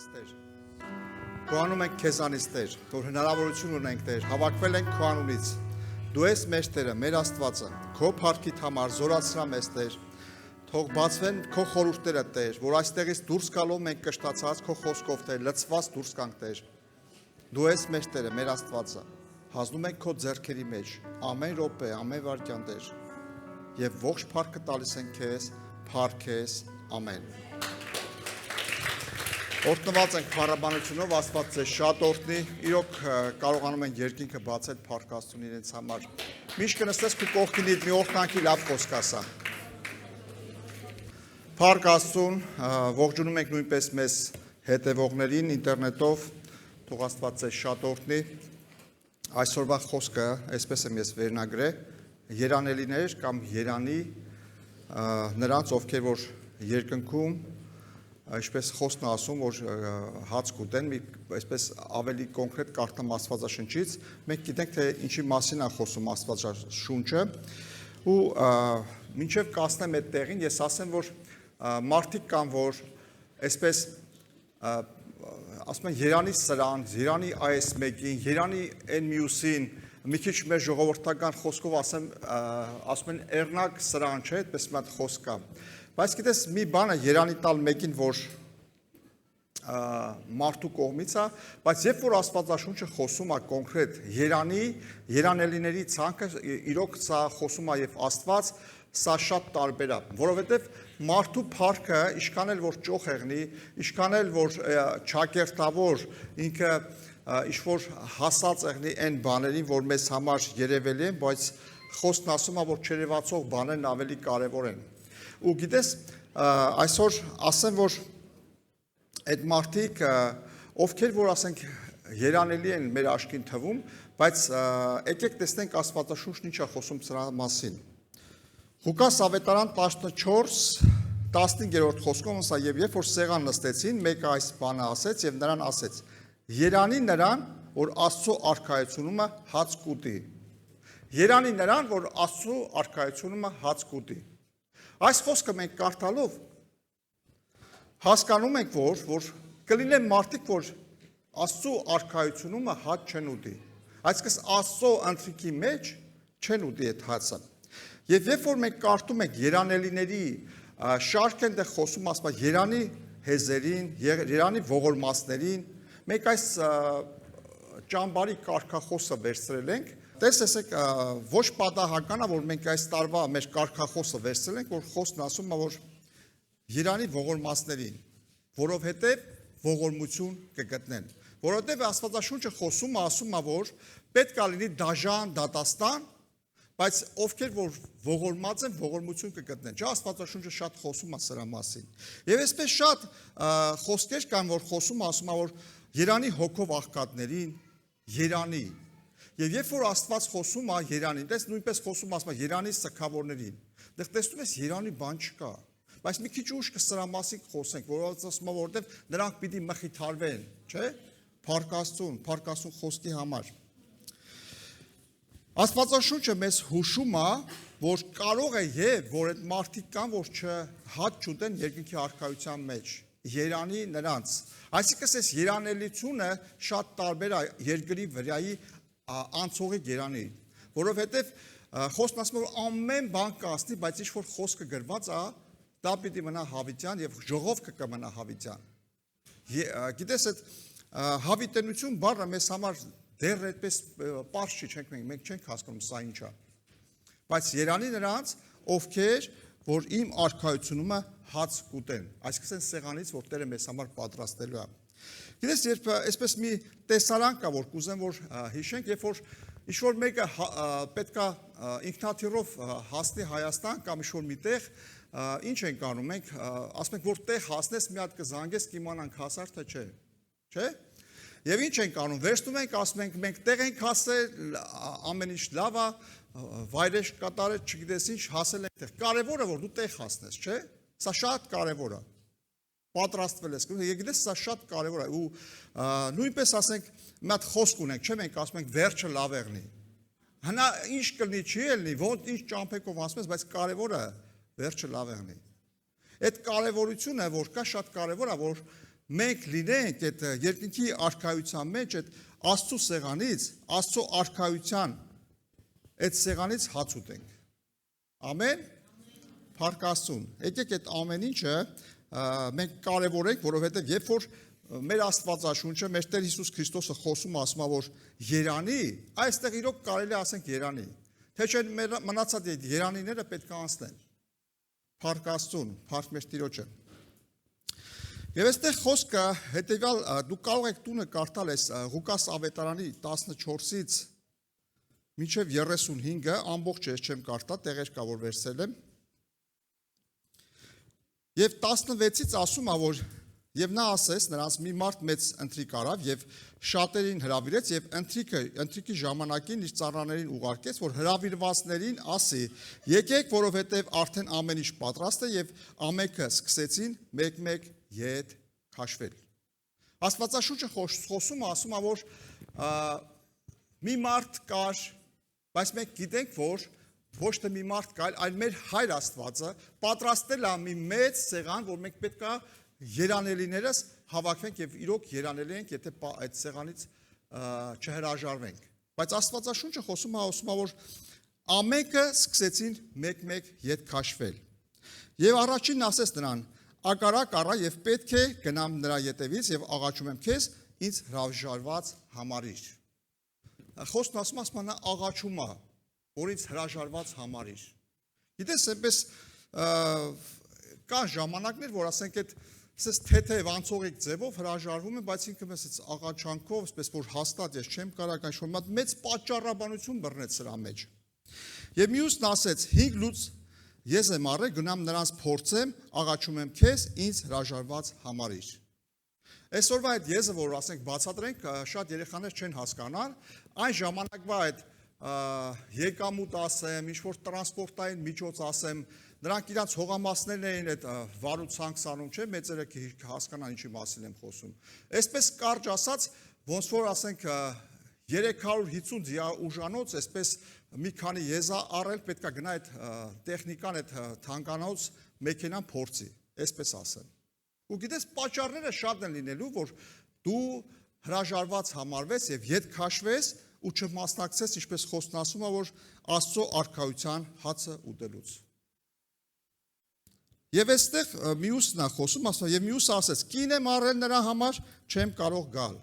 քեզ Տեր։ Գոհանում ենք քեզանից Տեր, որ հնարավորություն ունենք Տեր, հավաքվել ենք քո անունից։ Դու ես մեր Տերը, մեր Աստվածը, քո փառքիդ համար զորացրա մեզ Տեր։ Թող բացվեն քո խորհուրդները Տեր, որ այստեղից դուրս գալով մենք կշտացած քո խոսքով Տեր, լցված դուրս գանք Տեր։ Դու ես մեր Տերը, մեր Աստվածը։ Հանձնում ենք քո ձեռքերի մեջ ամեն րոպե, ամեն վայրկյան Տեր։ Եվ ողջ փառքը տալիս ենք քեզ, փառք քեզ, ամեն։ Օրհնված ենք փառաբանությունով, Աստված ձեզ շատ օրհնի, իրոք կարողանում են երկինքը բացել փառք Աստծուն իրենց համար։ Միշտ կնստես քո կողքինից մի օրհնանքի լավ խոսք ասա։ Փառք Աստծուն, ողջունում ենք նույնպես մեզ հետևողներին ինտերնետով, թող Աստված ձեզ շատ օրհնի։ Այսօրվա խոսքը, այսպես եմ ես վերնագրել, երանելիներ կամ երանի նրանց, ովքեր որ երկնքում Այսպես խոսքն ասում, որ հաց կուտեն, այսպես ավելի կոնկրետ կարդամ Աստվածաշնչից, մենք գիտենք, թե ինչի մասին է խոսում Աստվածաշունչը, ու մինչև կասնեմ այդ տեղին, ես ասեմ, որ մարդիկ կան, որ այսպես ասում են երանի սրան, երանի այս մեկին, երանի այն մյուսին, մի քիչ մեր ժողովրդական խոսքով ասում են էռնակ սրան, չէ, այդպես մի հատ խոսք կա։ Բայց գիտես մի բանը երանի տալ մեկին, որ մարդու կողմից է, բայց երբ որ Աստվածաշունչը խոսում է կոնկրետ երանելիների ցանկը, իրոք սա խոսում է եւ Աստված, սա շատ տարբեր է, որովհետեւ մարդու փառքը ինչքան էլ որ ճոխ եղնի, ինչքան էլ որ ճակերտավոր ինքը ինչ-որ հասած եղնի այն բաներին, որ մեզ համար երևելի են, բայց խոսքն ասում է, որ չերևացող բաներն ավելի կարևոր են։ Ու գիտես, այսօր ասեմ, որ այդ մարդիկ, ովքեր որ ասենք երանելի են մեր աշխին թվում, բայց եկեք տեսնենք Աստվածաշունչն ինչ է խոսում սրա մասին։ Ղուկաս ավետարան 14:15 խոսքում ասա, եւ երբ որ սեղան նստեցին, մեկը այս բանը ասեց եւ նրան ասեց. Երանի նրան, որ Աստծո արքայությունումը հաց կուտի։ Երանի նրան, որ Աստծո արքայությունումը հաց կուտի։ Այս խոսքը մենք կարդալով հասկանում ենք, որ կլինեն մարդիկ, որ Աստծո արքայությունումը հաց չեն ուտի։ Այսինքն Աստծո ընթրիքի մեջ չեն ուտի այդ հացը։ Եվ երբ որ մենք կարդում ենք երանելիների շարք են դե խոսում ասում երանի հեզերին, երանի ողորմածներին, մենք այս ճամբարի կարգախոսը վերցրել ենք։ Տեսեք, ոչ պատահական է, որ մենք այս տարվա մեր կարգախոսը վերցրել ենք, որ խոսքն ասում է, որ երանի ողորմածներին, որովհետև ողորմություն կգտնեն։ Որովհետև Աստվածաշունչը խոսում է, ասում է, որ պետք է լինի դաժան, դատաստան, բայց ովքեր որ ողորմած են, ողորմություն կգտնեն։ Չէ, Աստվածաշունչը շատ խոսում է սրա մասին։ Եվ այսպես շատ խոսքեր կան, որ խոսում ասում է, որ երանի հոգով աղքատներին, երանի։ Եվ երբ որ Աստված խոսում է երանին, դες նույնպես խոսում ասում է երանի սքավորներին։ Դեռ տեսնում ես երանի բան չկա։ Բայց մի քիչ ուշ կսրա մասին խոսենք, որովհետև ասում է, որովհետև նրանք պիտի մխիթարվեն, չէ՞։ Փառք Աստծուն խոսքի համար։ Աստվածաշունչը մեզ հուշում է, որ կարող է եւ որ այդ մարդիկ կան, որ չհաց չուտեն երկնքի արքայության մեջ, երանի նրանց։ Այսինքն այս երանելիությունը շատ տարբեր է երկրի վրայի անցողի երանի, որովհետեւ խոսքն ասում է, որ ամեն բան կասնի, բայց ինչ որ խոսքը գրված է, դա պիտի մնա հավիտյան եւ ժողովքը կմնա հավիտյան։ Գիտես այդ հավիտենություն բառը մեզ համար դեռ այդպես պարզ չի, մենք չենք հասկանում սա ինչ է։ Բայց երանի նրանց, ովքեր որ իմ արքայությունումը հաց կուտեն, այսինքն սեղանից, որ Տերը մեզ համար պատրաստելու է։ Գիտես, երբ այսպես մի տեսարան կա, որ կուզեմ որ հիշենք, երբ որ ինչ-որ մեկը պետքա ինքնաթիռով հասնի Հայաստան կամ ինչ-որ միտեղ, ինչ ենք անում մենք, ասում ենք, որ տեղ հասնես, մի հատ կզանգես, կիմանանք հասար թե չէ, չէ՞։ Եվ ինչ ենք անում, վերցնում ենք, ասում ենք, մենք տեղ ենք հասել, ամեն ինչ լավ է, վայրեջք կատարել, չգիտես ինչ, հասել ենք տեղ։ Կարևորը որ դու տեղ հասնես, չէ՞։ Սա շատ կարևոր է։ Պատրաստվել ես, գիտես սա շատ կարևոր է ու նույնպես ասենք մի հատ խոսք ունենք, չէ՞, մենք ասում ենք վերջը լավ եղնի։ Հնա ինչ կլինի, չի ելնի, ոնց ինչ ճամփեքով ասում ես, բայց կարևորը վերջը լավ եղնի։ Այդ կարևորությունը, որ կա շատ կարևոր է, որ մենք լինենք այդ երկնքի արքայության մեջ, այդ Աստծո սեղանից, Աստծո արքայության այդ սեղանից հաց ուտենք։ Ամեն։ Փառք Աստծուն։ Եկեք այդ ամեն ինչը մենք կարևորենք, որովհետև երբ որ մեր Աստվածաշունչը, մեր Տեր Հիսուս Քրիստոսը խոսում ասում է, որ երանի, այստեղ իրոք կարելի ասենք երանի, թե չէ մեր մնացած երանիները պետք է անցնեն։ Փառք Աստծուն, փառք մեր Տիրոջը։ Եվ այստեղ խոսքը հետևյալ, դուք կարող եք տունը կարդալ այս Ղուկաս ավետարանի 14-ից մինչև 35-ը, ամբողջ ես չեմ կարդա, տեղեր կա, որ վերցել եմ։ Եվ 16-ից ասում է, որ եւ նա ասեց նրանց մի մարդ մեծ ընթրիք արավ եւ շատերին հրավիրեց եւ ընթրիքի ժամանակին իր ծառաներին ուղարկեց, որ հրավիրվածներին ասի. եկեք, որովհետեւ արդեն ամեն ինչ պատրաստ է եւ ամենքը սկսեցին մեկ-մեկ ետ քաշվել։ Աստվածաշունչը խոսում է, ասում է, որ մի մարդ կար, բայց մենք գիտենք, որ ոչ թե մի մարդ կար, այլ մեր Հայր Աստվածը պատրաստել է մի մեծ սեղան, որ մենք պետք է երանելիներս հավաքվենք եւ իրոք երանելի ենք, եթե այդ սեղանից չհրաժարվենք։ Բայց Աստվածաշունչը խոսում է, որ ամենքը սկսեցին մեկ-մեկ ետ քաշվել։ Եվ առաջինն ասեց նրան. ակարակ առա եւ պետք է գնամ նրա ետևից եւ աղաչում եմ քեզ, ինձ հրաժարված համարիր։ Խոսքն ասում նա աղաչում է, որ ինձ հրաժարված համարիր։ Գիտես, այնպես կան ժամանակներ, որ ասենք այդ ասես թեթև անցողիկ ձևով հրաժարվում են, բայց ինքը մեզ աղաչանքով, ասես որ հաստատ ես չեմ կարող այն մեծ պատճառաբանություն բռնեց սրա մեջ։ Եվ մյուսն ասեց. 5 լուծ ես եմ առել, գնամ նրանց փորձեմ, աղաչում եմ քեզ, ինձ հրաժարված համարիր։ Այսօրվա այդ եզը, որ ասենք բացատրենք, շատ երեխաներ չեն հասկանան, այն ժամանակվա այդ եկամուտ ասեմ, ինչ-որ տրանսպորտային միջոց ասեմ, նրանք իրանց հողամասներն էին այդ վարուցանք սանում, չէ, մեծերը հասկանան ինչի մասին եմ խոսում։ Այսպես կարճ ասած, ոնց որ ասենք 350 դիա ուժանոց, այսպես մի քանի եզա առել, պետք է գնա այդ տեխնիկան, այդ թանկանոց մեքենան փորձի, այսպես ասեմ։ Ու գիտես, պատճառները շատ են լինելու, որ դու հրաժարված համարվես եւ ետ քաշվես ու չմասնակցես, ինչպես խոսքն ասում է, որ Աստծո արքայության հացը ուտելուց։ Եվ այստեղ մյուսն է խոսում, ասում է, եւ մյուսը ասեց. կին եմ առել նրա համար, չեմ կարող գալ։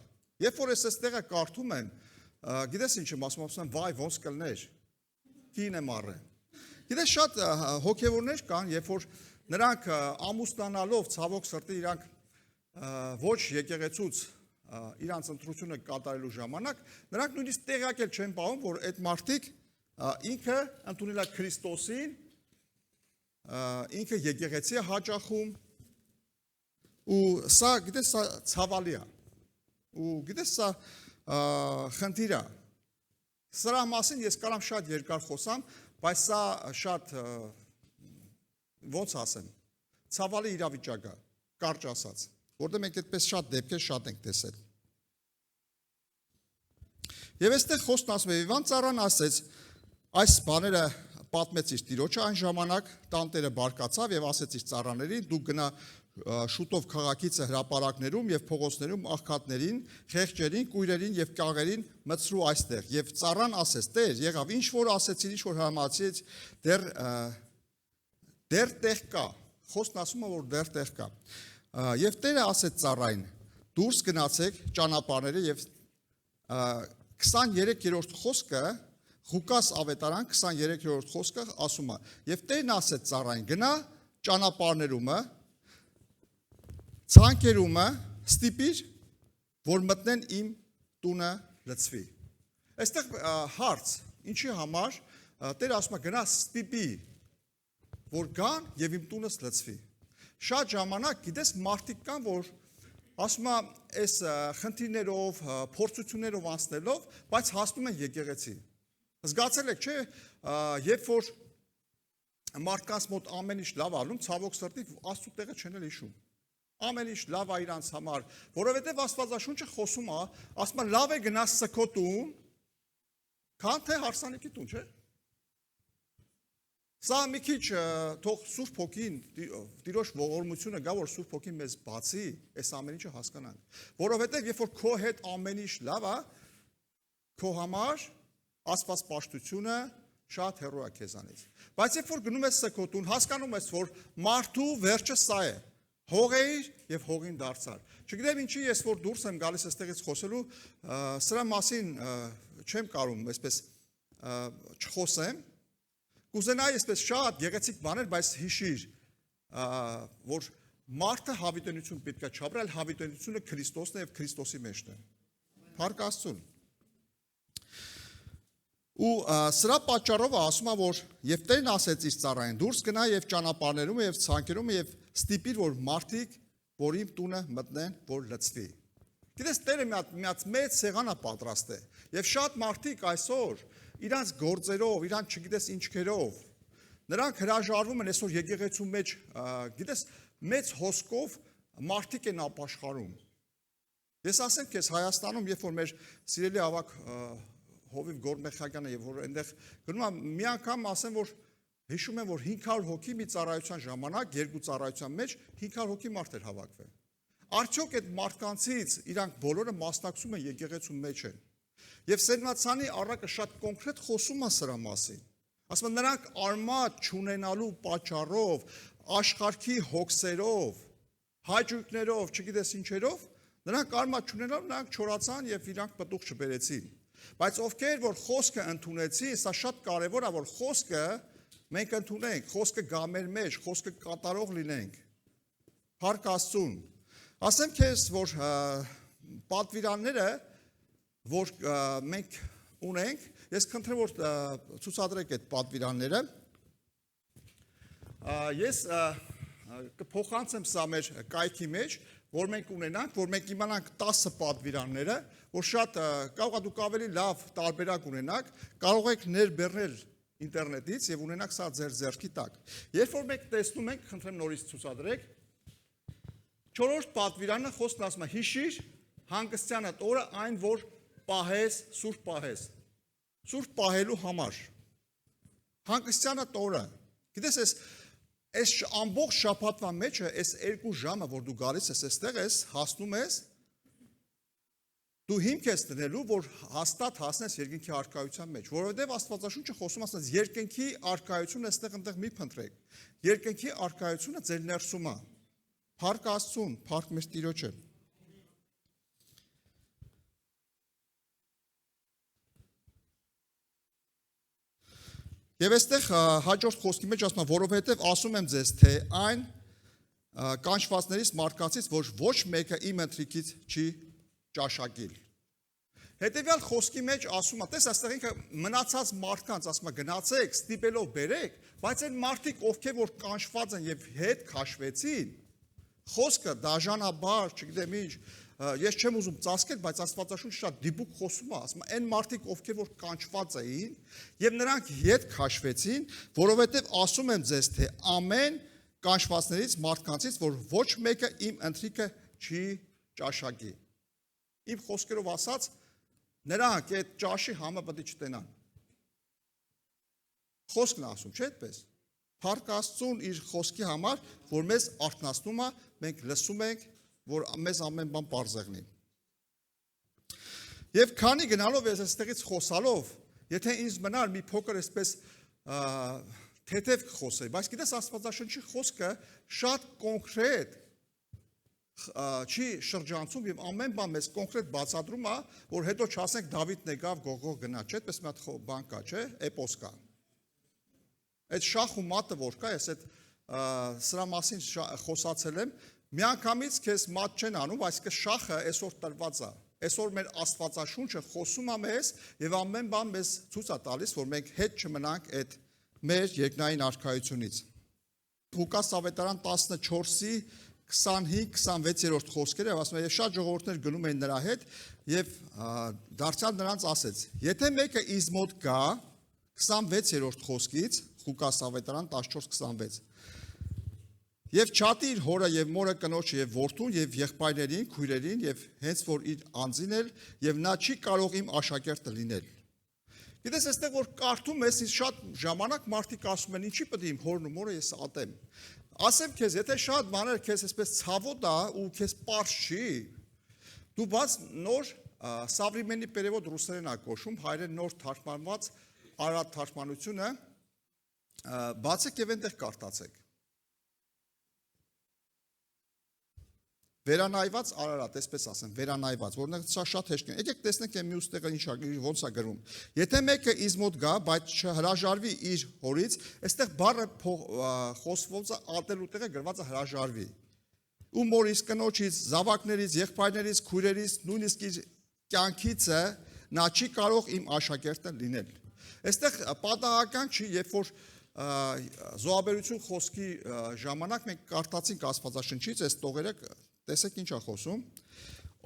Երբ որ այստեղը կարդում եմ, գիտես ինչ եմ ասում, վայ, ոնց կլներ, կին եմ առել։ Գիտես, շատ հոգևորներ կան, երբ որ նրանք ամուսնանալով ցավոք սրտի իրանք ոչ եկեղեցուց իրանց ընտրությունը կատարելու ժամանակ, նրանք նույնիսկ տեղյակ էլ չեն պահում, որ այդ մարդիկ ինքը ընդունել է Քրիստոսին, ինքը եկեղեցի է հաճախում, ու սա, գիտես, սա ցավալի է, ու գիտես, սա խնդիր է։ Սրա մասին ես կարամ շատ երկար խոսամ, բայց սա շատ, ոնց ասեմ, ցավալի իրավիճակ է, կարճ ասած, որտեղ մենք այդպես շատ դեպքեր շատ ենք տեսել։ Եվ այստեղ խոսքն ասում է, Իվան ծառան ասեց, այս բաները պատմեց իր տիրոջը, այն ժամանակ տանտերը բարկացավ եւ ասեց իր ծառաներին, դուք գնա շուտով քաղաքից հրապարակներում եւ փողոցներում աղքատներին, խեղճերին, կույրերին եւ կաղերին մտցրու այստեղ։ Եվ ծառան ասեց. Տեր, եղավ, ինչ որ ասեցին, ինչ որ հրամացրեց, դեռ տեղ կա։ Խոսքն ասում է, որ դեռ տեղ կա։ Եվ Տերը ասեց ծառային. դուրս գնացեք ճանապարհները եւ 23-րդ խոսքը Ղուկաս ավետարան 23-րդ խոսքը ասում է. եւ Տերն ասեց ծառային. գնա ճանապարհներումը, ցանկերումը ստիպիր, որ մտնեն իմ տունը լցվի։ Այստեղ հարց, ինչի համար Տերը ասում է գնա ստիպի, որ գան եւ իմ տունս լցվի։ Շատ ժամանակ գիտես մարդիկ կան, որ ասում է այս խնդիրներով, փորձություններով անցնելով, բայց հասնում են եկեղեցի։ Զգացել եք, չէ, երբ որ մարդկանց մոտ ամեն ինչ լավ ալում, ցավոք սրտի Աստծո տեղը չեն էլ հիշում։ Ամեն ինչ լավ է իրանց համար, որովհետև Աստվածաշունչը խոսում է, ասում է լավ է գնաս սքո տուն, քան թե հարսանիքի տուն, չէ։ Սա մի քիչ թող Սուրբ Հոգին Տիրոջ ողորմությունը գա, որ Սուրբ Հոգին մեզ բացի, այս ամեն ինչը հասկանանք։ Որովհետև երբ որ քո հետ ամեն ինչ լավ է, քո համար Աստված պաշտությունը շատ հեռու է քեզանից։ Բայց երբ որ գնում ես սքոտուն, հասկանում ես, որ մարդու վերջը սա է։ Հողեիր եւ հողին դարձար։ Չգիտեմ ինչի ես որ դուրս եմ գալիս այստեղից խոսելու, սրա մասին չեմ կարող այսպես չխոսեմ։ Կուզենայի այսպես շատ գեղեցիկ բաներ, բայց հիշիր, որ մարդը հավիտենություն պետք է չապրել, հավիտենությունը Քրիստոսն է եւ Քրիստոսի մեջն է։ Փառք Աստծուն։ Ու սրա պատճառով ասում է, որ եւ Տերն ասեց իր ծառային, դուրս գնա եւ ճանապարհներում եւ ցանկերում եւ ստիպիր, որ մարդիկ, որ իմ տունը մտնեն, որ լցվի։ Գիտես, Տերը մի մեծ սեղան է պատրաստել եւ շատ մարդիկ այսօր իրանց գործերով, իրանց չգիտես ինչքերով, նրանք հրաժարվում են այսօր եկեղեցու մեջ, գիտես, մեծ հոսքով մարդիկ են ապաշխարում։ Ես ասեմ քեզ Հայաստանում, երբ որ մեր սիրելի ավակ Հովիվ Գորմեխակյանը եւ որ այնտեղ գնում եմ մի անգամ ասեմ որ հիշում եմ որ 500 հոգի մի ծառայության ժամանակ երկու ծառայության մեջ 500 հոգի մարդ էր հավաքվել։ Արդյոք այդ մարդկանցից իրանք բոլորը մասնակցում են եկեղեցու մեջ են։ Եվ Սերնացանի առակը շատ կոնկրետ խոսում է սրա մասին։ Ասում են նրանք արմատ չունենալու պատճառով, աշխարհի հոգսերով, հաճույքներով, չգիտես ինչերով, նրանք արմատ չունենալու նրանք չորացան եւ իրանք պտուղ չբերեցին։ Բայց ովքեր որ խոսքը ընդունեցին, սա շատ կարևոր է որ խոսքը մենք ընդունենք, խոսքը գա մեր մեջ, խոսքը կատարող լինենք։ Փառք Աստծուն։ Ասեմ քեզ որ պատվիրանները որ մենք ունենք, ես խնդրեմ որ ցուցադրեք այդ պատվիրանները։ Ես կփոխանցեմ սա մեր կայքի մեջ, որ մենք ունենանք, որ մենք իմանանք 10 պատվիրանները, որ շատ կարող է դուք ավելի լավ տարբերակ ունենաք, կարող եք ներբեռնել ինտերնետից եւ ունենաք սա ձեր ձեռքի տակ։ Երբ որ մենք տեսնում ենք, խնդրեմ նորից ցուցադրեք, 4-րդ պատվիրանը խոսքն ասում է հիշիր հանգստյանդ օրը այն որ պահես, սուրբ պահես։ Սուրբ պահելու համար։ Հանգստյանդ օրը։ Գիտես այս ամբողջ շաբաթվա մեջը այս 2 ժամը որ դու գալիս ես այստեղ ես հասնում ես դու հիմք ես դնելու որ հաստատ հասնես երկնքի արքայության մեջ որովհետև Աստվածաշունչը խոսում է ասած երկնքի արքայությունը այստեղ այնտեղ մի փնտրեք երկնքի արքայությունը ձեր ներսում է փառք Աստծուն փառք մեր Տիրոջը Եվ այստեղ հաջորդ խոսքի մեջ ասում է, որովհետև ասում եմ ձեզ, թե այն կանչվածներից մարդկանցից, որ ոչ մեկը իմ ընթրիքից չի ճաշակիլ։ Հետևյալ խոսքի մեջ ասում է, տես այստեղ ինքը մնացած մարդկանց ասում է գնացեք, ստիպելով բերեք, բայց այն մարդիկ, ովքեր որ կանչված են եւ հետ քաշվեցին, խոսքը դաժանաբար, չգիտեմ ինչ, ես չեմ ուզում ծածկել, բայց Աստվածաշունչը շատ դիպուկ խոսում է, ասում է, այն մարդիկ, ովքեր որ կանչված էին, եւ նրանք հետ քաշվեցին, որովհետեւ ասում եմ ձեզ, թե ամեն կանչվածներից մարդկանցից, որ ոչ մեկը իմ ընթրիքը չի ճաշակի։ Իմ խոսքերով ասած, նրանք այդ ճաշի համը պետք է չտենան։ Խոսքն է ասում, չէ՞ այդպես։ Փառք Աստծուն իր խոսքի համար, որ մեզ արթնացնում է, մենք լսում ենք, որ մեզ ամեն բան պարզեղնի։ Եվ քանի գնալով ես այստեղից խոսալով, եթե ինձ մնար մի փոքր այսպես թեթև կխոսեի, բայց գիտես Աստվածաշնչի խոսքը շատ կոնկրետ չի շրջանցում եւ ամեն բան մեզ կոնկրետ բացատրում է, որ հետո չասենք Դավիթն եկավ Գողգող գնաց, չէ՞, այդպես մի հատ բան կա, չէ՞, էպոս կա։ Այդ շախ ու մատը որ կա, ես այդ սրա մասին խոսացել եմ, միանգամից քեզ մատ չեն անում, այսինքն շախը այսօր տրված է։ Այսօր մեր Աստվածաշունչը խոսում է մեզ եւ ամեն բան մեզ ցույց է տալիս, որ մենք հետ չմնանք այդ մեր երկնային արքայությունից։ Ղուկաս ավետարան 14-ի 25-26-րդ խոսքերը ասում է, եւ շատ ժողովուրդներ գնում են նրա հետ եւ դարձյալ նրանց ասեց. Եթե մեկը ինձ մոտ գա 26-րդ խոսքից Ղուկաս ավետարան 14-26 Եվ չատի իր հորը եւ մորը կնոջը եւ որդուն եւ եղբայրներին, քույրերին եւ հենց որ իր անձին էլ եւ նա չի կարող իմ աշակերտը լինել։ Գիտես, այստեղ որ կարդում ես, ինձ շատ ժամանակ մարդիկ ասում են, ինչի պետք է իմ հորն ու մորը ես ատեմ։ Ասեմ քեզ, եթե շատ բաներ քեզ այսպես ցավոտ է ու քեզ པարզ չի, դու բաց նոր Современный перевод ռուսերեն է կոչում, հայերեն նոր թարգմանված Արարատ թարգմանությունը, բացեք եւ այնտեղ կարդացեք։ Վերանայված Արարատ, այսպես ասեմ, վերանայված, որնեղ սա շատ հեշտ է։ Եկեք տեսնենք այն մյուս տեղը ոնց է գրում։ Եթե մեկը ինձ մոտ գա, բայց չհրաժարվի իր հորից, այստեղ բառը խոսվող է ատելու տեղը գրված է հրաժարվի։ Ու մորից, կնոջից, զավակներից, եղբայրներից, քույրերից, նույնիսկ իր կյանքից է, նա չի կարող իմ աշակերտը լինել։ Այստեղ պատահական չի, երբ որ զոհաբերություն խոսքի ժամանակ մենք կարդացինք Աստվածաշնչից այս տողերը, տեսեք ինչ է խոսում,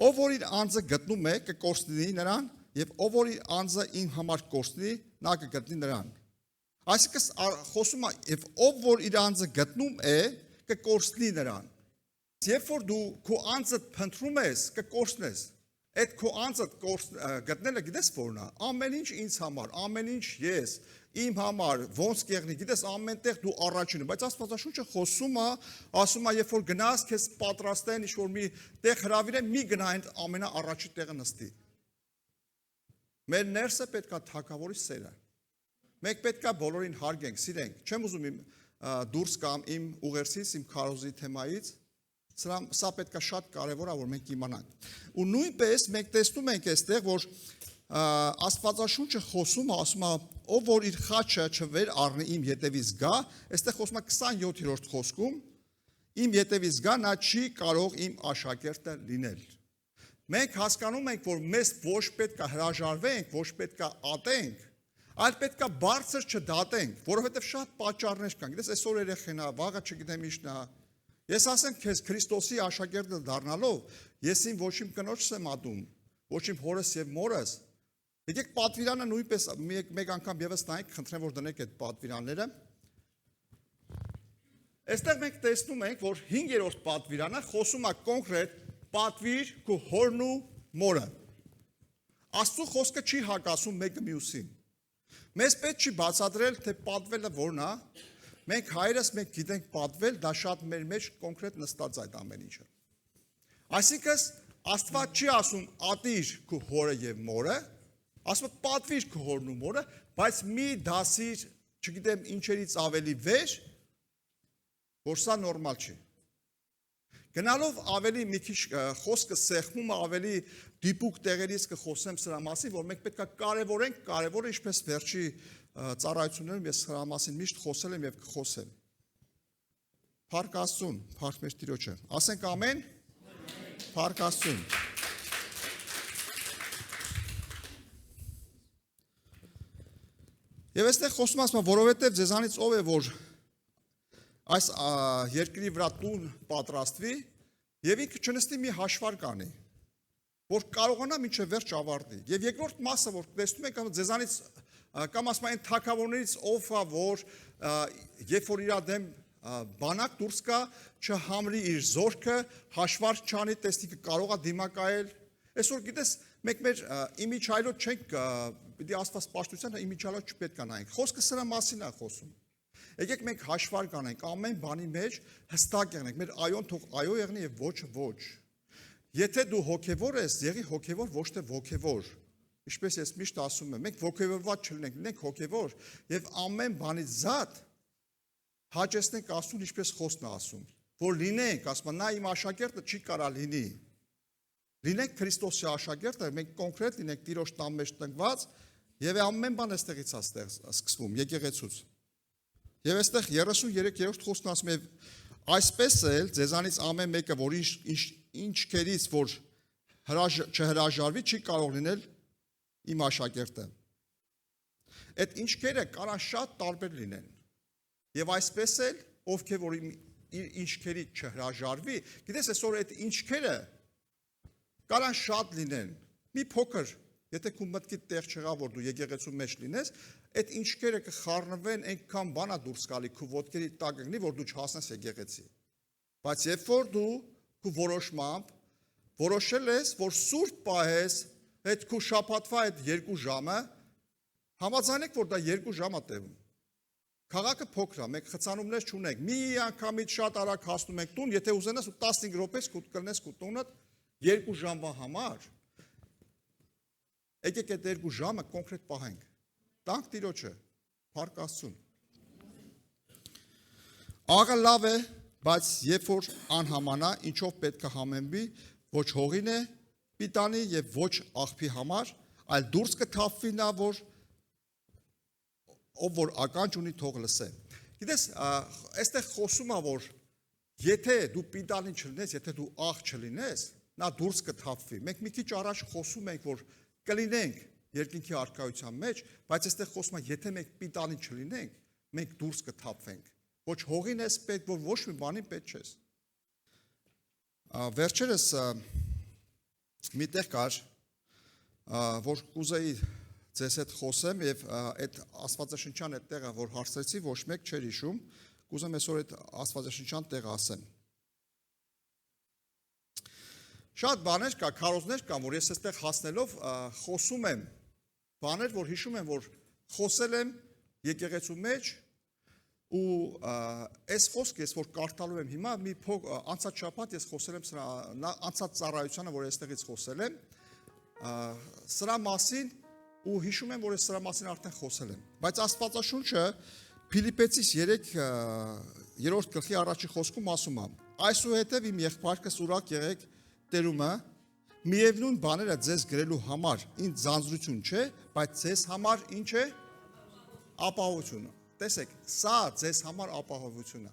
ով որ իր անձը գտնում է կկորցնի նրան եւ ով որ իր անձը իմ համար կորցնի նա կգտնի նրան։ Այսինքն խոսում է եւ ով որ իր անձը գտնում է կկորցնի նրան։ Երբ որ դու քո անձը փնտրում ես կկորցնես, այդ քո անձը գտնելը գիտես որն է, ամեն ինչ ինձ համար, ամեն ինչ ես իմ համար ոնց կեղնի, գիտես ամենտեղ դու առաջինը, բայց Աստվածաշունչը խոսում է, ասում է, երբ որ գնաս, քեզ պատրաստեն ինչ-որ մի տեղ հրավիրեն, մի գնա այն ամենաառաջի տեղը նստի։ Մեր ներսը պետք է թագավորի սերը։ Մենք պետք է բոլորին հարգենք, սիրենք։ Չեմ ուզում իմ դուրս կամ իմ ուղերձից, իմ քարոզի թեմայից, սա պետք է շատ կարևոր է, որ մենք իմանանք։ Ու նույնպես մենք տեսնում ենք այստեղ, որ Աստվածաշունչը խոսում է, ասում է, ով որ իր խաչը չվեր առնի իմ ետևից գա, այստեղ խոսում է 27-րդ խոսքում, իմ ետևից գա, նա չի կարող իմ աշակերտը լինել։ Մենք հասկանում ենք, որ մեզ ոչ պետք է հրաժարվենք, ոչ պետք է ատենք, այլ պետք է բարձր չդատենք, որովհետև շատ պատճառներ կան։ Գիտես, այսօր երեխեն է, վաղը չգիտեմ ինչն է։ Ես ասեմ քեզ Քրիստոսի աշակերտը դառնալով, ես իմ ոչ իմ կնոջս եմ ատում, ոչ իմ հորս եւ մորս։ Եկեք պատվիրանը նույնպես մեկ անգամ եւս նայեք, խնդրեմ որ դնեք այդ պատվիրանները։ Այստեղ մենք տեսնում ենք, որ 5-րդ պատվիրանը խոսում է կոնկրետ պատվիր քո հորն ու մորը։ Աստծո խոսքը չի հակասում մեկը մյուսին։ Մեզ պետք չի բացատրել, թե պատվելը որն է։ Մենք հայրս մենք գիտենք պատվել, դա շատ մեր մեջ կոնկրետ նստած այդ ամեն ինչը։ Այսինքն Աստված չի ասում ատիր քո հորը եւ մորը, ասում է պատվիր քո հորն ու մորը, բայց մի դասիր, չգիտեմ ինչերից ավելի վեր, որ սա նորմալ չի։ Գնալով ավելի մի քիչ խոսքը սեղմում ավելի դիպուկ տեղերից կխոսեմ սրա մասին, որ մենք պետք է կարևորենք, կարևորը ինչպես վերջի ծառայություններում ես սրա մասին միշտ խոսել եմ եւ կխոսեմ։ Փառք Աստծուն, փառք մեր Տիրոջը։ Ասենք ամեն։ Փառք Աստծուն։ Եվ այստեղ խոսում ասում, որովհետև ձեզանից ով է, որ այս երկրի վրա տուն պատրաստվի եւ ինքը չնստի մի հաշվարկ անի, որ կարողանա մինչև վերջ ավարտի։ Եվ երկրորդ մասը, որ տեսնում եք, ձեզանից կամ ասում են թագավորներից ով է, որ երբ որ իր դեմ բանակ դուրս կա, չհամրի իր զորքը, հաշվարկ չանի, տեսնի կարող է դիմակայել։ Այսօր գիտես, մենք մեր իմիջայլոց չենք, պիտի Աստված պաշտության իմիջայլոց չպետք է նայենք։ Խոսքը սրա մասին է խոսում։ Եկեք մենք հաշվարկ անենք ամեն բանի մեջ հստակ եղնենք, մեր այոն թող այո եղնի եւ ոչը ոչ։ Եթե դու հոգևոր ես, եղի հոգևոր, ոչ թե ոգևոր։ Ինչպես ես միշտ ասում եմ, մենք ոգևորված չլինենք, լինենք հոգևոր եւ ամեն բանից զատ հաճեսնենք Աստծուն, ինչպես խոսքն է ասում, որ լինենք, ասում նա իմ աշակերտը չի կարա լինի։ Լինենք Քրիստոսի աշակերտը, մենք կոնկրետ լինենք Տիրոջ տան մեջ տնկված եւ ամեն բան այստեղից է սկսվում, եկեղեցուց։ Եվ այստեղ 33-րդ խոսքն ասում է, այսպես էլ ձեզանից ամեն մեկը, որ ինչքերից որ չհրաժարվի, չի կարող լինել իմ աշակերտը։ Այդ ինչքերը կարան շատ տարբեր լինեն։ Եվ այսպես էլ ովքեր որ իր ինչքերից չհրաժարվի, գիտես այսօր այդ ինչքերը կարան շատ լինեն։ Մի փոքր, եթե քո մտքիդ տեղ չեղա, որ դու եկեղեցու մեջ լինես, այդ ինչքերը կխառնվեն, այնքան բանա դուրս գալի քո ոտքերի տակ գնի, որ դու չհասնես եկեղեցի։ Բայց երբ որ դու քո որոշմամբ որոշել ես, որ սուրբ պահես այդ քո շաբաթվա այդ 2 ժամը, Համաձայնեք, որ դա 2 ժամ է տևում։ Քաղաքը փոքր է, մենք խցանումներ չունենք։ Մի անգամից շատ արագ հասնում ենք տուն, եթե ուզենաս ու 15 րոպե կլնես տունդ 2 ժամվա համար։ Եկեք այդ 2 ժամը կոնկրետ պահենք։ Տանք Տիրոջը, փառք Աստծուն։ Աղը լավ է, բայց երբ որ անհամանա, ինչով պետք է համեմվի, ոչ հողին է պիտանի եւ ոչ աղբի համար, այլ դուրս կթափվի նա, որ ով որ ականջ ունի թող լսե։ Գիտես, այստեղ խոսում է, որ եթե դու պիտանի չլինես, եթե դու աղ չլինես, նա դուրս կթափվի։ Մենք մի քիչ առաջ խոսում ենք, որ կլինենք երկինքի առկայության մեջ, բայց այստեղ խոսում է, եթե մենք պիտանի չլինենք, մենք դուրս կթափվենք։ Ոչ հողին ես պետք, որ ոչ մի բանի պետք չես։ Վերջերս մի տեղ կար, որ կուզեի ձեզ հետ խոսեմ եւ այդ աստվածաշնչյան այդ տեղը, որ հարցրեցի, ոչ մեկ չէր հիշում, կուզեմ այսօր այդ աստվածաշնչյան տեղը ասեմ։ Շատ բաներ կա, քարոզներ կան, որ ես այստեղ հասնելով խոսում եմ, բաներ, որ հիշում եմ, որ խոսել եմ եկեղեցու մեջ ու այս խոսքը ես որ կարդալու եմ հիմա մի անցած շաբաթ ես խոսել եմ սրա անցած ծառայությանը, որ այստեղից խոսել եմ, սրա մասին ու հիշում եմ, որ ես սրա մասին արդեն խոսել եմ։ Բայց Աստվածաշունչը Փիլիպպեցիս 3-րդ գլխի առաջի խոսքում ասում է. այսուհետև իմ եղբայրս ուրախ եղեք Տերումը, միևնույն բաները ձեզ գրելու համար ինձ ձանձրություն չէ, բայց ձեզ համար ինչ է ապահովությունը։ Տեսեք, սա ձեզ համար ապահովություն է,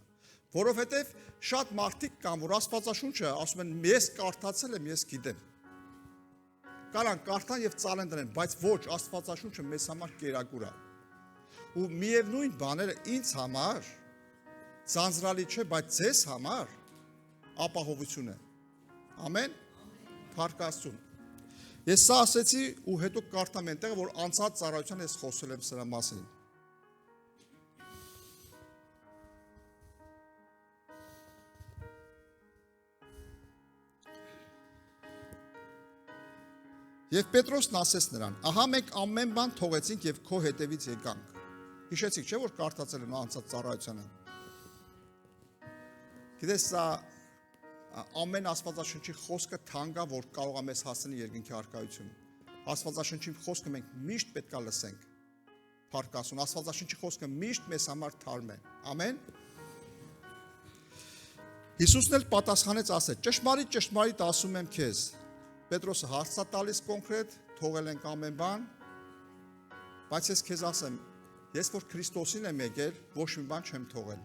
որովհետև շատ մարդիկ կան, որ Աստվածաշունչը ասում են, ես կարդացել եմ, ես գիտեմ։ Կարան կարդան եւ ծալեն դրեն, բայց ոչ, Աստվածաշունչը մեզ համար կերակուր է։ Ու միևնույն բաները ինձ համար ձանձրալի չէ, բայց ձեզ համար ապահովություն է։ Ամեն։ Փառք Աստծուն։ Ես սա ասեցի ու հետո կարդամ այնտեղ, որ անցած ծառայության ես խոսել եմ սրա մասին։ Եվ Պետրոսն ասեց նրան. ահա մենք ամեն բան թողեցինք եւ քո հետևից եկանք։ Հիշեցիք, չէ՞ որ կարդացել եմ անցած ծառայությանը։ Գիտես, սա ամեն Աստվածաշնչի խոսքը թանկ է, որ կարող է մեզ հասցնել երկինքի առկայություն։ Աստվածաշնչի խոսքը մենք միշտ պետք է լսենք։ Փառք Աստծուն, Աստվածաշնչի խոսքը միշտ մեզ համար թարմ է։ Ամեն։ Հիսուսն էլ պատասխանեց ասեց. ճշմարիտ, ճշմարիտ ասում եմ քեզ։ Պետրոսը հարց է տալիս կոնկրետ, թողել ենք ամեն բան, բայց ես քեզ ասեմ, ես որ Քրիստոսին եմ եկել, ոչ մի բան չեմ թողել,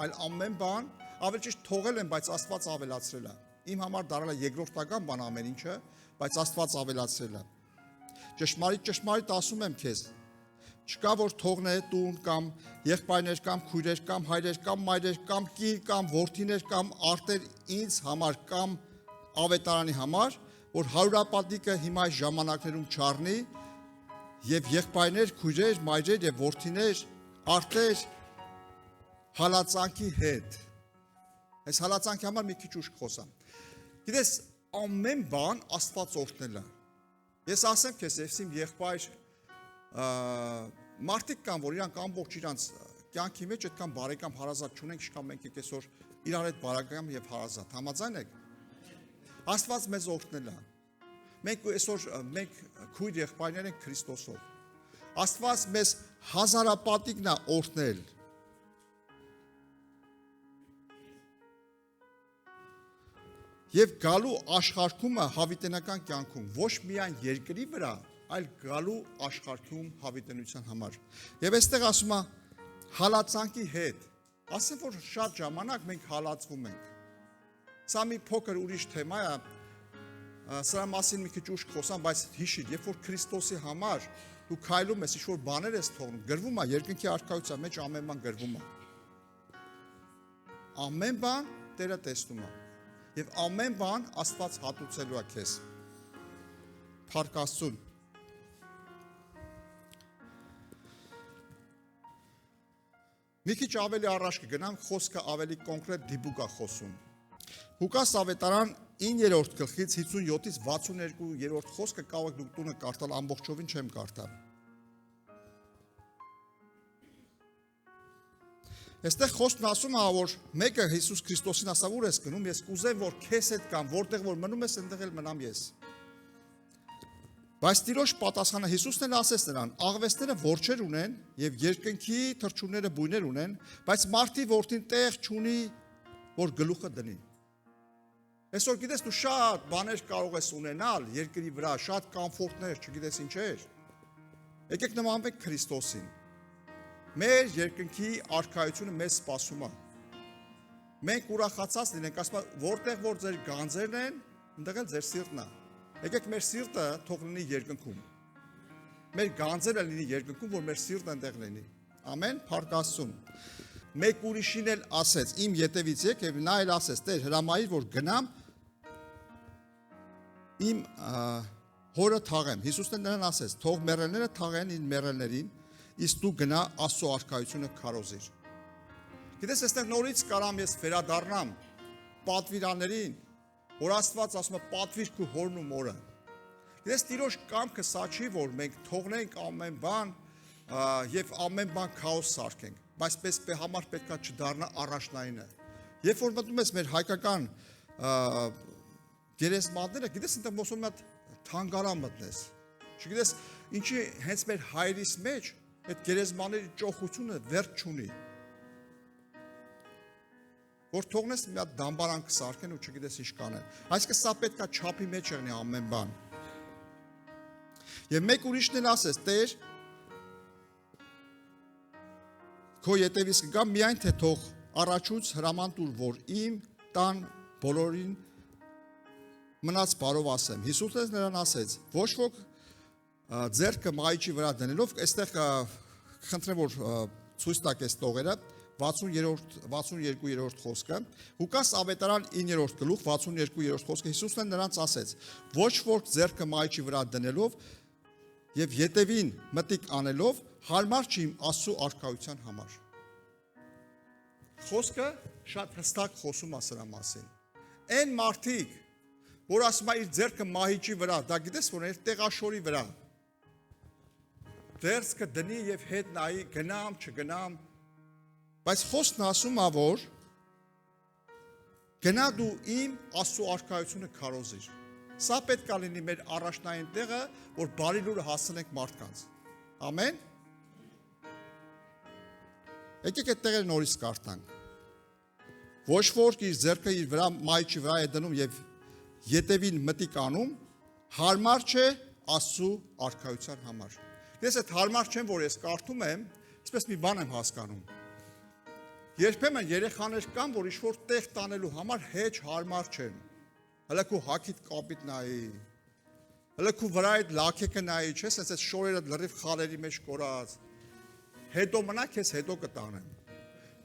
այլ ամեն բան, ավելի ճիշտ թողել եմ, բայց Աստված ավելացրել է։ Իմ համար դարձել է երկրորդական բան ամեն ինչը, բայց Աստված ավելացրել է։ Ճշմարիտ, ճշմարիտ ասում եմ քեզ, չկա որ թողնե տուն կամ եղբայրներ կամ քույրեր կամ հայրեր կամ մայրեր կամ կին կամ որդիներ կամ արտեր ինձ համար կամ ավետարանի համար, որ հարյուրապատիկը հիմա այս ժամանակներում չառնի եւ եղբայրներ, քույրեր, մայրեր եւ որդիներ, արտեր հալածանքի հետ։ Այս հալածանքի համար մի քիչ ուշ խոսամ։ Գիտես, ամեն բան Աստված օրհնել է։ Ես ասեմ քեզ, ես իմ եղբայր մարդիկ կան, որ իրանք ամբողջ իրանց կյանքի մեջ այդքան բարեկամ հարազատ չունենք, ինչքան մենք այսօր իրար հետ բարեկամ եւ հարազատ։ Համաձայն եք։ Աստված մեզ օրհնել է։ Մենք այսօր մենք քույր եղբայրներ ենք Քրիստոսով։ Աստված մեզ հազարապատիկն է օրհնել։ Եվ գալու աշխարհում հավիտենական կյանքում ոչ միայն երկրի վրա, այլ գալու աշխարհում հավիտենության համար։ Եվ այստեղ ասում է հալածանքի հետ։ Ասեմ որ շատ ժամանակ մենք հալածվում ենք։ Սա մի փոքր ուրիշ թեմա է, սրա մասին մի քիչ ուշ խոսամ, բայց հիշիր, երբ որ Քրիստոսի համար դու քայլում ես, ինչ-որ բաներ ես թողնում, գրվում է երկնքի առկայության մեջ ամեն բան գրվում է։ Ամեն բան Տերը տեսնում է։ Եվ ամեն բան Աստված հատուցելու է քեզ։ Փառք Աստծուն։ Մի քիչ ավելի առաջ կգնամ, խոսքը ավելի կոնկրետ դիպուկ է խոսում։ Ղուկաս ավետարան 9-րդ գլխից 57-ից 62-րդ խոսքը կարող եք դուք տունը կարդալ, ամբողջովին չեմ կարդա։ Այստեղ խոսքն ասում է, որ մեկը Հիսուս Քրիստոսին ասավ, ուր ես գնում, ես կուզեմ, որ քեզ հետ կամ որտեղ որ մնում ես, այնտեղ էլ մնամ ես։ Բայց Տիրոջ պատասխանը Հիսուսն էլ ասեց նրան, աղվեսները որջեր ունեն եւ երկնքի թռչունները բույներ ունեն, բայց մարդի որդին տեղ չունի, որ գլուխը դնի։ Այսօր գիտես դու շատ բաներ կարող ես ունենալ երկրի վրա, շատ կոմֆորտներ, չգիտես ինչեր։ Եկեք նմանվենք Քրիստոսին։ Մեր երկնքի արքայությունը մեզ սպասում է։ Մենք ուրախացած լինենք, ասում եմ, որտեղ որ ձեր գանձերն են, այնտեղ էլ ձեր սիրտն է։ Եկեք մեր սիրտը թող լինի երկնքում։ Մեր գանձերը լինի երկնքում, որ մեր սիրտը այնտեղ լինի։ Ամեն, փառք Աստծուն։ Մեկ ուրիշին էլ ասեց, իմ ետևից եք, եւ նա էլ ասեց, Տեր, հրամայիր, որ գնամ իմ հորը թաղեմ։ Հիսուսն նրան ասեց, թող մեռելները թաղեն իր մեռելներին, իսկ դու գնա Աստծո արքայությունը քարոզիր։ Գիտես, այստեղ նորից կարամ ես վերադառնամ պատվիրաններին, որ Աստված ասում է պատվիր քո հորն ու մորը։ Գիտես, Տիրոջ կամքը սա չի, որ մենք թողնենք ամեն բան եւ ամեն բան քաոս սարքենք, բայց պես համար պետքա չդառնա առաջնայինը։ Երբ որ մտնում ես մեր հայկական գերեզմանները, գիտես, այնտեղ ոսում մի հատ թանգարան մտնես։ Չգիտես, ինչի հենց մեր հայրիս մեջ այդ գերեզմանների ճոխությունը վերջ չունի։ Որ թողնես մի հատ դամբարան կսարքեն ու չգիտես ինչ կանեն։ Այսինքն սա պետքա չափի մեջ եղնի ամեն բան։ Եվ մեկ ուրիշն էլ ասեց, Տեր, քո ետևից կգամ, միայն թե թող առաջուց հրաման տուր, որ իմ տան բոլորին մնաց բարով ասեմ։ Հիսուսը նրան ասեց, ոչ ոք ձեռքը մահիճի վրա դնելով, այստեղ խնդրեմ, որ ցույց տաք այս տողերը, 62-րդ խոսքը, Ղուկաս ավետարան 9-րդ գլուխ, 62-րդ խոսքը, Հիսուսն նրանց ասեց, ոչ ոք ձեռքը մահիճի վրա դնելով եւ ետևին մտիկ անելով, հարմար չի իմ Աստծո արքայության համար։ Խոսքը շատ հստակ խոսում է սրա մասին։ Այն մարդիկ, որ ասում է իր ձեռքը մահիճի վրա, դա գիտես որ իր տեղաշորի վրա։ Ձեռքը դնի եւ հետ նայի, գնամ, չգնամ, բայց խոսքն ասում է, որ գնա դու իմ Աստծո արքայությունը քարոզիր։ Սա պետք է լինի մեր առաջնային տեղը, որ բարի լուրը հասցնենք մարդկանց։ Ամեն։ Եկեք այդ տեղերը նորից կարդանք։ Ոչ որ իր ձեռքը իր վրա մահիճի վրա է դնում եւ ետևին մտիկ անում, հարմար չէ Աստծո արքայության համար։ Ես այդ հարմար չեմ, որ ես կարդում եմ, այսպես մի բան եմ հասկանում։ Երբեմն երեխաներ կան, որ ինչ-որ տեղ տանելու համար հեչ հարմար չեն։ Հələ քո հագիտ կապիտ նայի, հələ քո վրա այդ լաքեկը նայի, չես, այս շորերը լրիվ խալերի մեջ կորած։ Հետո մնա քեզ հետո կտանեմ։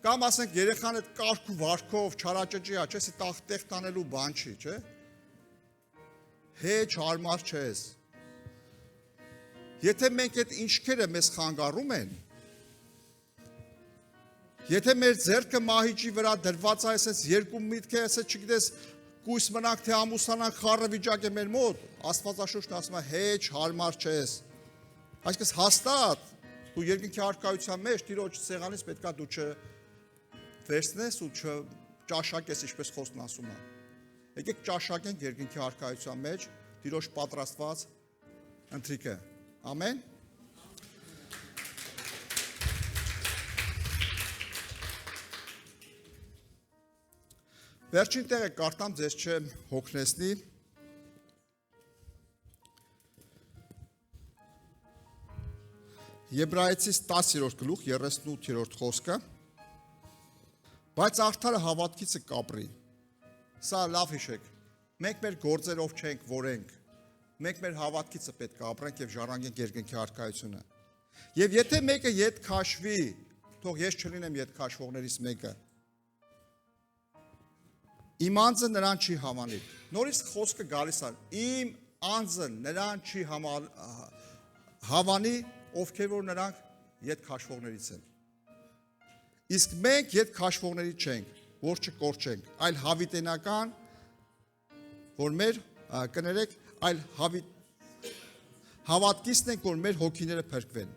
Կամ ասենք երեխան այդ կարգ ու վարքով չարաճճի է, չես, տեղ տանելու բան չի, չէ՞։ Հեչ հարմար չես։ Եթե մենք այդ ինչքերը մեզ խանգարում են, եթե մեր ձեռքը մահիճի վրա դրված է, այսպես երկու միտք է, այսպես չգիտես, կույս մնանք թե ամուսանանք, խառը վիճակ է մեր մոտ, Աստվածաշունչն ասում է հեչ հարմար չես։ Այսինքն հաստատ դու երկնքի արքայության մեջ Տիրոջ սեղանից պետքա դու չվերցնես ու չճաշակես, ինչպես խոսքն ասում է։ Եկեք ճաշակենք երկնքի արքայության մեջ Տիրոջ պատրաստված ընթրիքը։ Ամեն։ Վերջին տեղը կարդամ ձեզ չեմ հոգնեցնի։ Եբրայեցիս 10-րդ գլուխ 38-րդ խոսքը։ Բայց արդարը հավատքիցը կապրի։ Սա լավ հիշեք։ Մենք մեր գործերով չենք որենք։ Մենք մեր հավատքիցը պետք է ապրենք եւ ժառանգենք երկնքի արքայությունը։ Եվ եթե մեկը ետ քաշվի, թող ես չլինեմ ետ քաշվողներից մեկը։ Իմ անձը նրան չի համանի։ Նորից խոսքը գալիս է։ Իմ անձը նրան չի հավանի, ովքեր որ նրանք ետ քաշվողներից են։ Իսկ մենք ետ քաշվողներից չենք, որ չկորչենք, այլ հավիտենական, որ մեր կներեք, այլ հավատքիցն ենք, որ մեր հոգիները փրկվեն։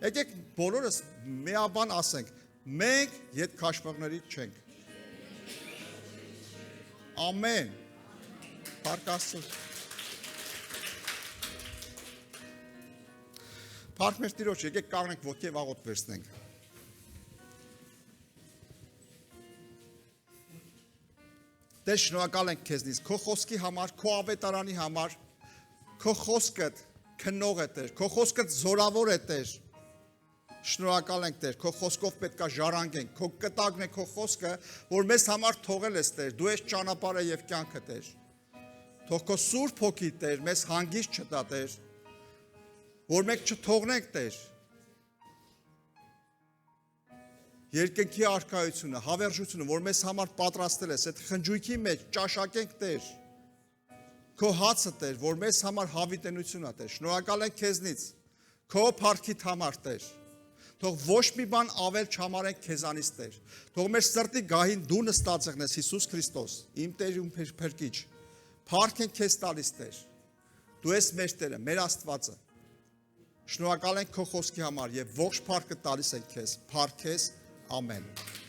Եկեք բոլորս միաբան ասենք, Մենք ետ քաշվողներից չենք։ Ամեն։ Փառք Աստծո։ Փառք մեր Տիրոջ, եկեք կանգնենք ոտքի եւ աղոթք վերցնենք։ Տեր, շնորհակալ ենք քեզնից, քո խոսքի համար, քո ավետարանի համար, քո խոսքդ քննող է Տեր, քո խոսքդ զորավոր է Տեր։ Շնորհակալ ենք Տեր, քո խոսքով պետքա ժառանգենք, քո կտակն է քո խոսքը, որ մեզ համար թողել ես Տեր, դու ես ճանապարհը եւ կյանքը Տեր։ Թող քո Սուրբ Հոգի Տեր մեզ հանգիստ չտա Տեր, որ մենք չթողնենք Տեր երկնքի արքայությունը, հավերժությունը, որ մեզ համար պատրաստել ես, այդ խնջույքի մեջ ճաշակենք Տեր, քո հացը Տեր, որ մեզ համար հավիտենություն է Տեր, շնորհակալ ենք քեզնից, քո փառքիդ համար Տեր, թող ոչ մի բան ավել չհամարենք քեզանից Տեր, թող մեր սրտի գահին դու նստած եղնես Հիսուս Քրիստոս, իմ Տեր ու Փրկիչ, փառք ենք քեզ տալիս Տեր, դու ես մեր Տերը, մեր Աստվածը, շնորհակալ ենք քո խոսքի համար եւ ողջ փառքը տալիս ենք քեզ, փառք քեզ, ամեն։